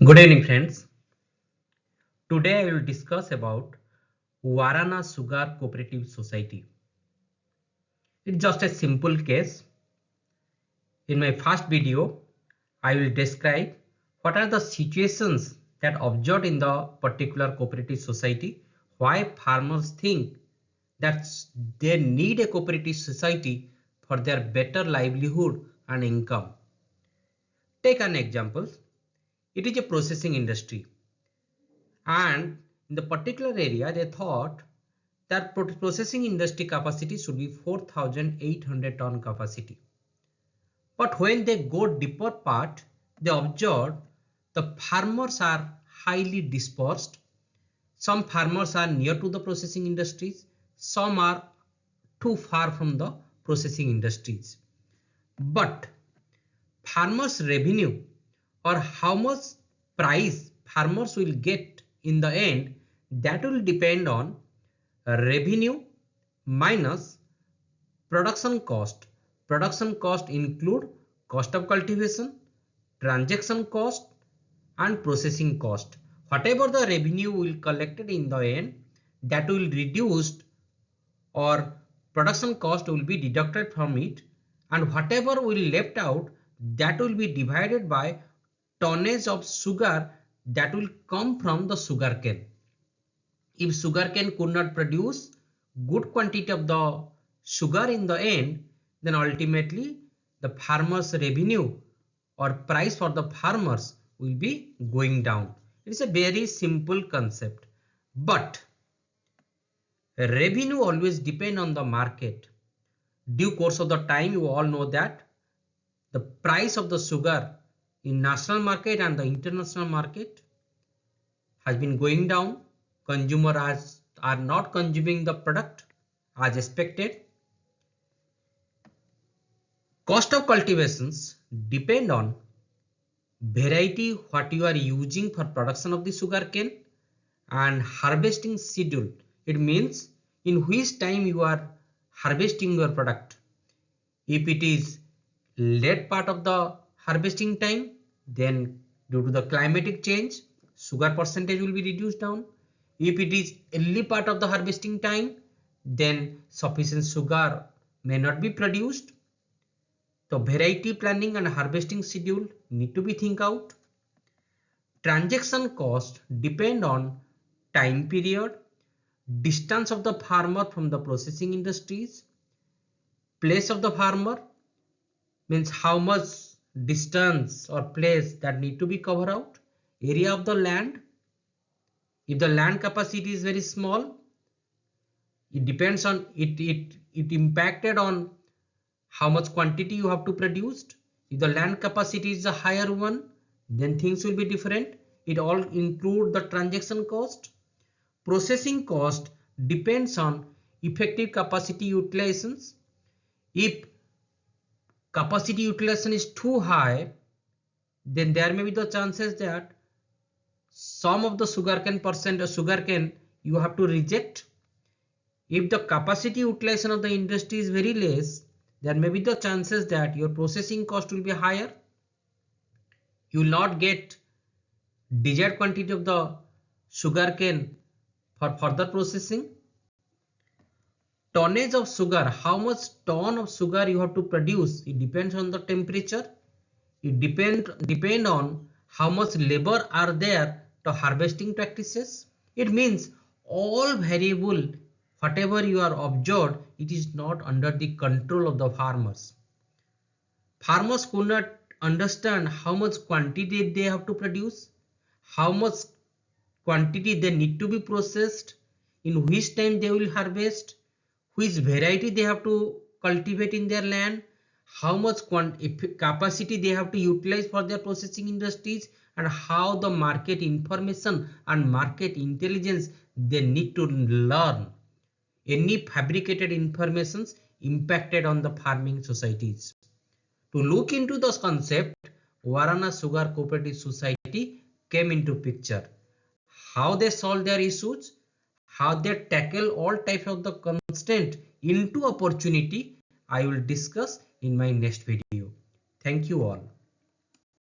Good evening, friends. Today I will discuss about Warana Sugar Cooperative Society. It's just a simple case. In my first video, I will describe what are the situations that observed in the particular cooperative society, why farmers think that they need a cooperative society for their better livelihood and income. Take an example. It is a processing industry. And in the particular area, they thought that processing industry capacity should be 4,800 ton capacity. But when they go deeper part, they observe the farmers are highly dispersed. Some farmers are near to the processing industries. Some are too far from the processing industries. But farmers' revenue or how much price farmers will get in the end, that will depend on revenue minus production cost. Production cost include cost of cultivation, transaction cost and processing cost. Whatever the revenue will collected in the end, that will reduced or production cost will be deducted from it, and whatever will left out, that will be divided by tonnage of sugar that will come from the sugarcane. If sugarcane could not produce good quantity of the sugar in the end, then ultimately the farmers' revenue or price for the farmers will be going down. It is a very simple concept, but revenue always depend on the market. Due course of the time, you all know that the price of the sugar in national market and the international market has been going down. Consumers are not consuming the product as expected. Cost of cultivations depend on variety what you are using for production of the sugarcane and harvesting schedule. It means in which time you are harvesting your product. If it is late part of the harvesting time, then due to the climatic change, sugar percentage will be reduced down. If it is early part of the harvesting time, then sufficient sugar may not be produced. So variety planning and harvesting schedule need to be think out. Transaction cost depend on time period, distance of the farmer from the processing industries, place of the farmer, means how much distance or place that need to be covered out, area of the land. If the land capacity is very small, it depends on it impacted on how much quantity you have to produce. If the land capacity is a higher one, then things will be different. It all include the transaction cost. Processing cost depends on effective capacity utilizations. If capacity utilization is too high, then there may be the chances that some of the sugarcane you have to reject. If the capacity utilization of the industry is very less, there may be the chances that your processing cost will be higher. You will not get desired quantity of the sugarcane for further processing. Tonnage of sugar, how much ton of sugar you have to produce, it depends on the temperature. It depend on how much labor are there to harvesting practices. It means all variable whatever you are observed, it is not under the control of the farmers. Farmers could not understand how much quantity they have to produce, how much quantity they need to be processed, in which time they will harvest, which variety they have to cultivate in their land, how much capacity they have to utilize for their processing industries, and how the market information and market intelligence they need to learn. Any fabricated informations impacted on the farming societies. To look into this concept, Warana Sugar Cooperative Society came into picture. How they solve their issues, how they tackle all types of the constraint into opportunity, I will discuss in my next video. Thank you all.